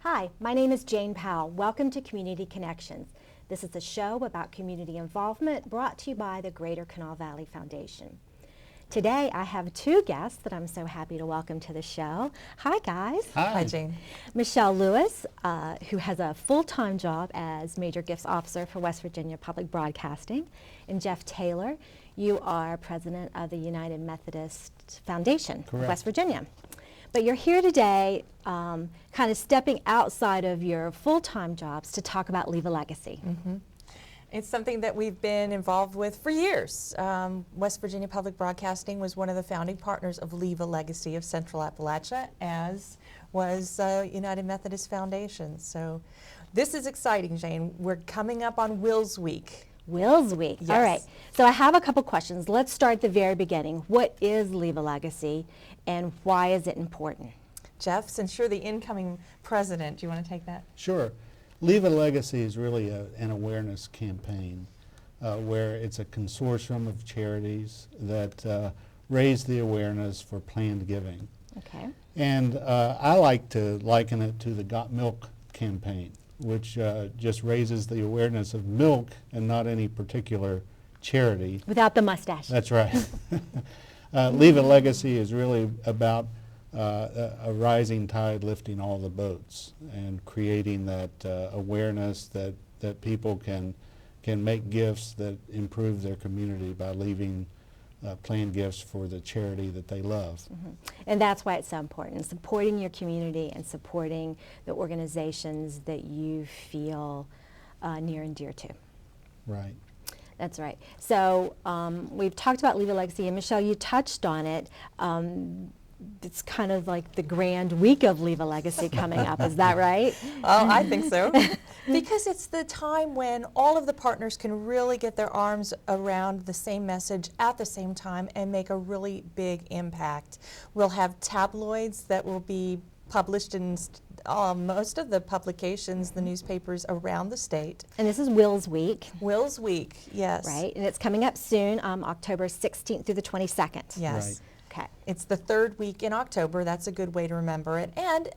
Hi, my name is Jane Powell. Welcome to Community Connections. This is a show about community involvement brought to you by the Greater Kanawha Valley Foundation. Today I have two guests that I'm so happy to welcome to the show. Hi guys. Hi, Jane. Michelle Lewis, who has a full-time job as Major Gifts Officer for West Virginia Public Broadcasting, and Jeff Taylor, you are president of the United Methodist Foundation of West Virginia. But you're here today kind of stepping outside of your full-time jobs to talk about Leave a Legacy. Mm-hmm. It's something that we've been involved with for years. West Virginia Public Broadcasting was one of the founding partners of Leave a Legacy of Central Appalachia, as was United Methodist Foundation. So this is exciting, Jane. We're coming up on Wills Week. Wills Week. Yes. All right. So I have a couple questions. Let's start at the very beginning. What is Leave a Legacy and why is it important? Jeff, since you're the incoming president, do you want to take that? Sure. Leave a Legacy is really an awareness campaign where it's a consortium of charities that raise the awareness for planned giving. Okay. And I like to liken it to the Got Milk campaign, which just raises the awareness of milk and not any particular charity. Without the mustache. That's right. Leave a Legacy is really about a rising tide lifting all the boats and creating that awareness that people can make gifts that improve their community by leaving planned gifts for the charity that they love. Mm-hmm. And that's why it's so important, supporting your community and supporting the organizations that you feel near and dear to. Right. That's right. So we've talked about Leave a Legacy, and Michelle, you touched on it. It's kind of like the grand week of Leave a Legacy coming up. Is that right? Oh, I think so. Because it's the time when all of the partners can really get their arms around the same message at the same time and make a really big impact. We'll have tabloids that will be published in most of the publications, the newspapers around the state. And this is Wills Week. Wills Week, yes. Right, and it's coming up soon, October 16th through the 22nd. Yes. Right. Okay. It's the third week in October. That's a good way to remember it. And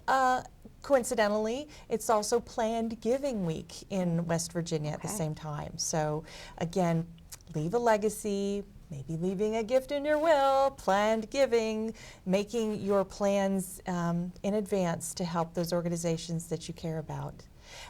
coincidentally, it's also Planned Giving Week in West Virginia at the same time. So again, Leave a Legacy, maybe leaving a gift in your will, planned giving, making your plans in advance to help those organizations that you care about.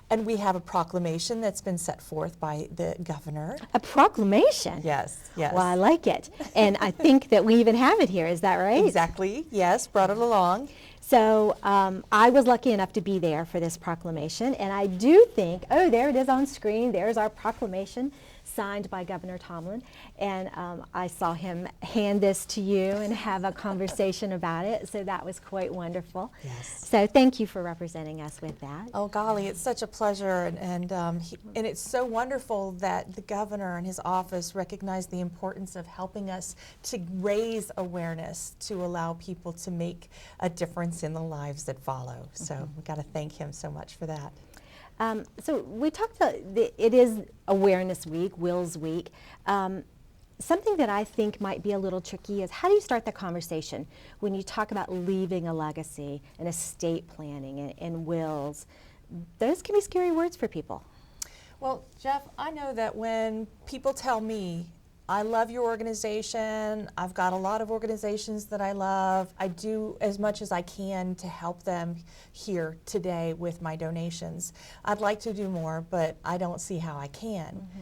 And we have a proclamation that's been set forth by the governor. A proclamation? Yes, yes. Well, I like it. And I think that we even have it here. Is that right? Exactly, yes, brought it along. So I was lucky enough to be there for this proclamation, and I do think, oh, there it is on screen. There's our proclamation signed by Governor Tomlin, and I saw him hand this to you and have a conversation about it, so that was quite wonderful. Yes. So thank you for representing us with that. Oh golly, it's such a pleasure, and it's so wonderful that the governor and his office recognize the importance of helping us to raise awareness to allow people to make a difference in the lives that follow. So we got to thank him so much for that. So we talked about, it is Awareness Week, Wills Week. Something that I think might be a little tricky is how do you start the conversation when you talk about leaving a legacy and estate planning and wills? Those can be scary words for people. Well, Jeff, I know that when people tell me, I love your organization, I've got a lot of organizations that I love, I do as much as I can to help them here today with my donations. I'd like to do more, but I don't see how I can. Mm-hmm.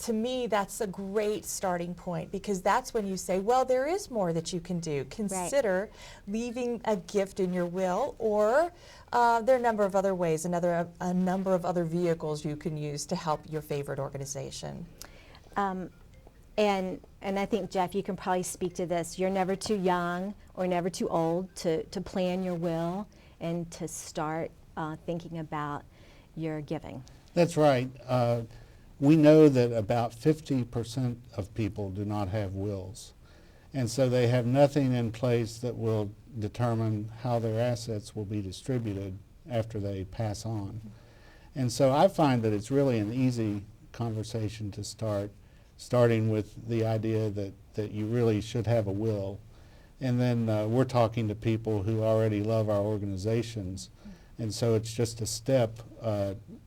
To me, that's a great starting point, because that's when you say, well, there is more that you can do. Consider leaving a gift in your will, or there are a number of other ways, a number of other vehicles you can use to help your favorite organization. And I think, Jeff, you can probably speak to this. You're never too young or never too old to plan your will and to start thinking about your giving. That's right. We know that about 50% of people do not have wills. And so they have nothing in place that will determine how their assets will be distributed after they pass on. And so I find that it's really an easy conversation to start, starting with the idea that you really should have a will. And then we're talking to people who already love our organizations And so it's just a step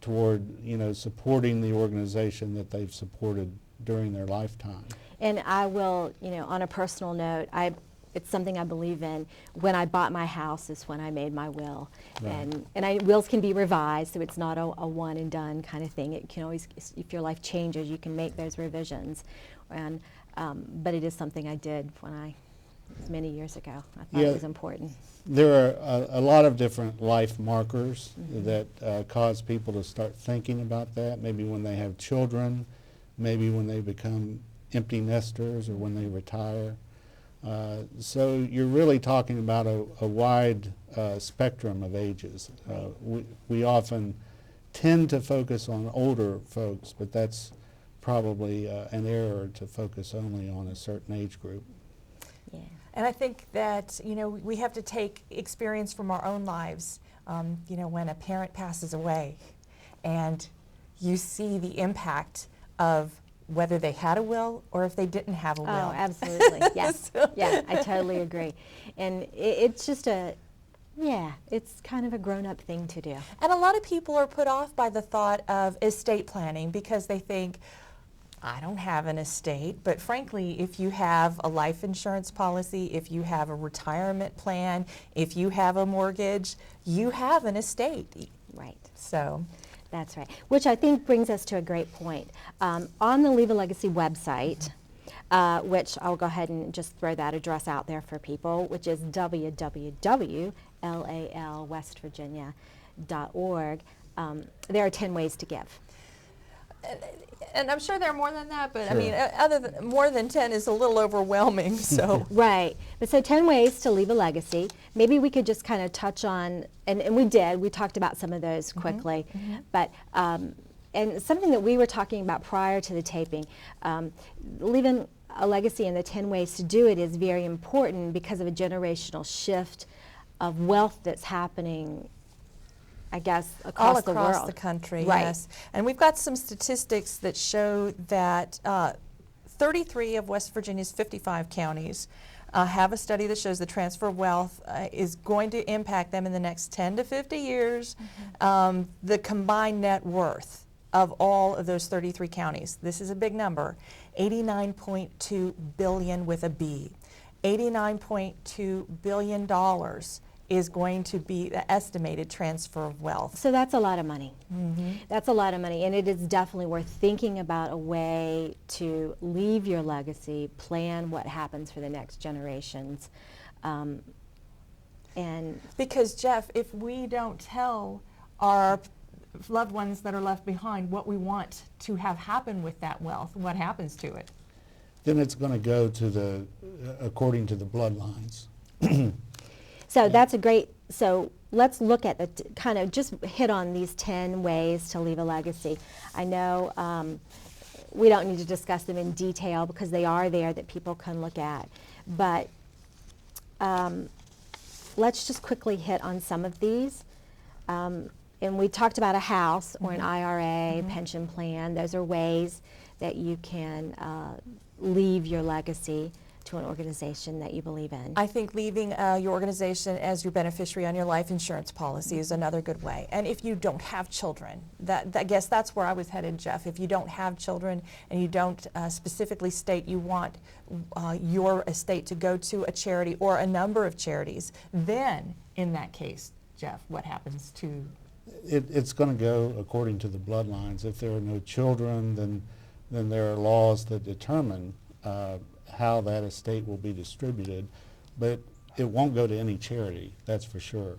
toward, supporting the organization that they've supported during their lifetime. And I will, on a personal note, it's something I believe in. When I bought my house is when I made my will. Right. And wills can be revised, so it's not a one and done kind of thing. It can always, if your life changes, you can make those revisions. And but it is something I did many years ago. I thought Yeah. it was important. There are a lot of different life markers that cause people to start thinking about that, maybe when they have children, maybe when they become empty nesters or when they retire. So you're really talking about a wide spectrum of ages. We often tend to focus on older folks, but that's probably an error to focus only on a certain age group. Yeah. And I think that, we have to take experience from our own lives. When a parent passes away and you see the impact of whether they had a will or if they didn't have a will. Oh, absolutely. Yes. Yeah, I totally agree. And it's just it's kind of a grown-up thing to do. And a lot of people are put off by the thought of estate planning because they think, I don't have an estate. But frankly, if you have a life insurance policy, if you have a retirement plan, if you have a mortgage, you have an estate. Right. So. That's right. Which I think brings us to a great point. On the Leave a Legacy website, which I'll go ahead and just throw that address out there for people, which is www.lalwestvirginia.org, there are 10 ways to give. And I'm sure there are more than that, but Sure. I mean, more than 10 is a little overwhelming, so. Right. But so 10 ways to leave a legacy. Maybe we could just kind of touch on, and we talked about some of those quickly, but, and something that we were talking about prior to the taping, leaving a legacy and the 10 ways to do it is very important because of a generational shift of wealth that's happening, I guess, across the world. All across the country, Right. yes. And we've got some statistics that show that 33 of West Virginia's 55 counties have a study that shows the transfer of wealth is going to impact them in the next 10 to 50 years. The combined net worth of all of those 33 counties, this is a big number, $89.2 billion with a B. $89.2 billion is going to be the estimated transfer of wealth. So that's a lot of money. That's a lot of money, and it is definitely worth thinking about a way to leave your legacy, plan what happens for the next generations. And Because Jeff, if we don't tell our loved ones that are left behind what we want to have happen with that wealth, what happens to it? Then it's going to go to according to the bloodlines. so that's a great, so let's look at kind of just hit on these 10 ways to leave a legacy. I know we don't need to discuss them in detail because they are there that people can look at, but let's just quickly hit on some of these. And we talked about a house or an IRA, pension plan. Those are ways that you can leave your legacy to an organization that you believe in. I think leaving your organization as your beneficiary on your life insurance policy is another good way. And if you don't have children, I guess that's where I was headed, Jeff. If you don't have children and you don't specifically state you want your estate to go to a charity or a number of charities, then in that case, Jeff, what happens to? It's going to go according to the bloodlines. If there are no children, then there are laws that determine how that estate will be distributed, but it won't go to any charity, that's for sure.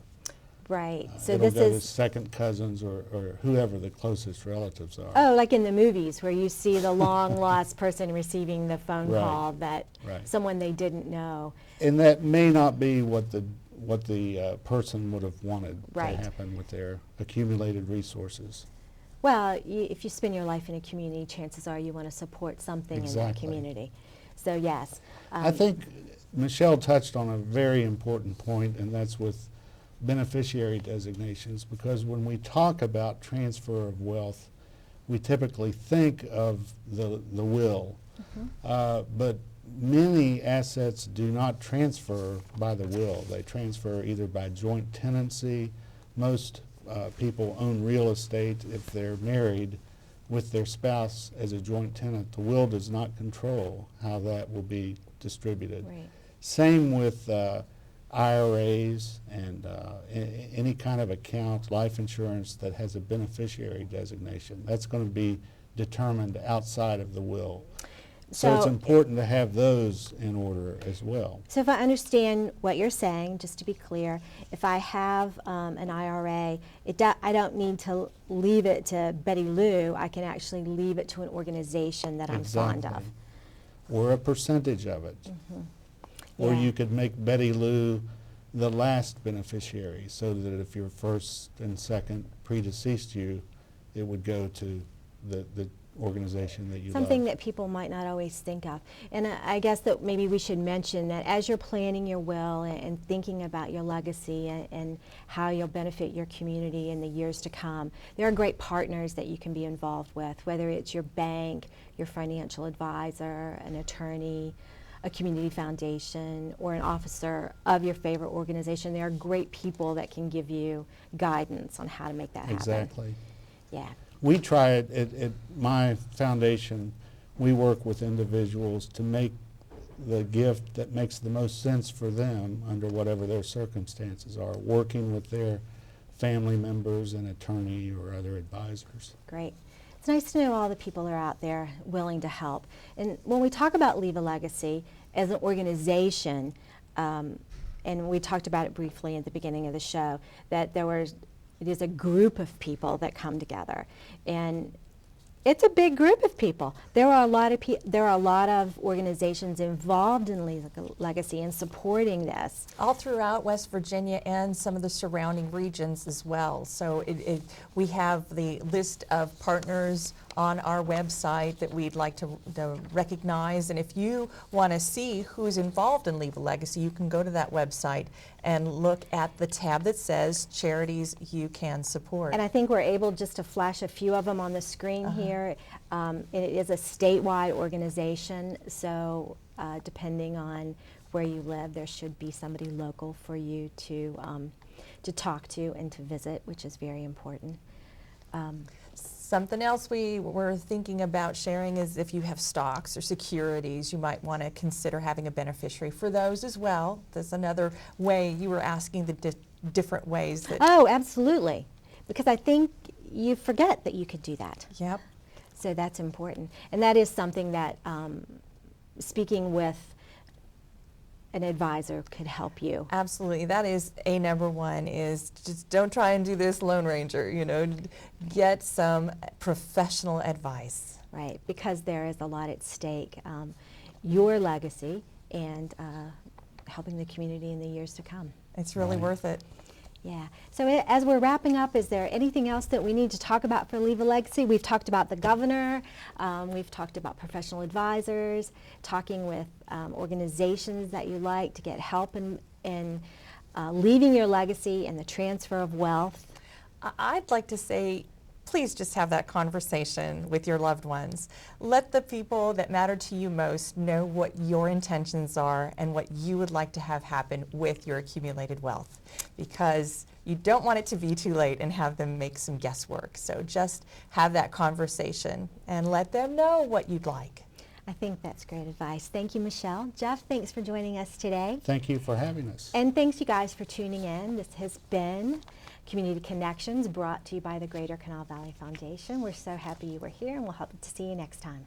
Right. So It'll this go to is second cousins or whoever the closest relatives are. oh, like in the movies where you see the long lost person receiving the phone Right. call that Right. someone they didn't know. And that may not be what the person would have wanted Right. to happen with their accumulated resources. Well, if you spend your life in a community, chances are you want to support something in that Exactly. community. So yes. I think Michelle touched on a very important point, and that's with beneficiary designations, because when we talk about transfer of wealth, we typically think of the will, but many assets do not transfer by the will. They transfer either by joint tenancy, most people own real estate if they're married with their spouse as a joint tenant. The will does not control how that will be distributed. Right. Same with IRAs and any kind of account, life insurance that has a beneficiary designation. That's going to be determined outside of the will. So it's So- important to have those in order as well. So if I understand what you're saying, just to be clear, if I have an IRA, I don't need to leave it to Betty Lou. I can actually leave it to an organization that I'm fond of. Exactly. Or a percentage of it. Or Yeah. you could make Betty Lou the last beneficiary, so that if your first and second predeceased you, it would go to the organization that you Something love. that people might not always think of. And I guess that maybe we should mention that as you're planning your will and thinking about your legacy and how you'll benefit your community in the years to come, there are great partners that you can be involved with, whether it's your bank, your financial advisor, an attorney, a community foundation, or an officer of your favorite organization. There are great people that can give you guidance on how to make that happen. Exactly. Yeah. We try it at my foundation. We work with individuals to make the gift that makes the most sense for them under whatever their circumstances are, working with their family members, an attorney, or other advisors. Great. It's nice to know all the people are out there willing to help. And when we talk about Leave a Legacy as an organization, and we talked about it briefly at the beginning of the show, that it is a group of people that come together, and it's a big group of people. There are a lot of organizations involved in Leave a Legacy and supporting this. All throughout West Virginia and some of the surrounding regions as well. So we have the list of partners on our website that we'd like to recognize. And if you want to see who's involved in Leave a Legacy, you can go to that website and look at the tab that says Charities You Can Support. And I think we're able just to flash a few of them on the screen here. It is a statewide organization, so depending on where you live, there should be somebody local for you to talk to and to visit, which is very important. Something else we were thinking about sharing is if you have stocks or securities, you might want to consider having a beneficiary for those as well. That's another way. You were asking the different ways that. Oh, absolutely. Because I think you forget that you could do that. Yep. So that's important. And that is something that speaking with an advisor could help you. Absolutely. That is number one, is just don't try and do this Lone Ranger, get some professional advice. Right, because there is a lot at stake. Your legacy and helping the community in the years to come. It's really Right. worth it. Yeah. So as we're wrapping up, is there anything else that we need to talk about for Leave a Legacy? We've talked about the governor. We've talked about professional advisors, talking with organizations that you like to get help in leaving your legacy and the transfer of wealth. I'd like to say, please just have that conversation with your loved ones. Let the people that matter to you most know what your intentions are and what you would like to have happen with your accumulated wealth, because you don't want it to be too late and have them make some guesswork. So just have that conversation and let them know what you'd like. I think that's great advice. Thank you, Michelle. Jeff, thanks for joining us today. Thank you for having us. And thanks you guys for tuning in. This has been Community Connections, brought to you by the Greater Canal Valley Foundation. We're so happy you were here, and we'll hope to see you next time.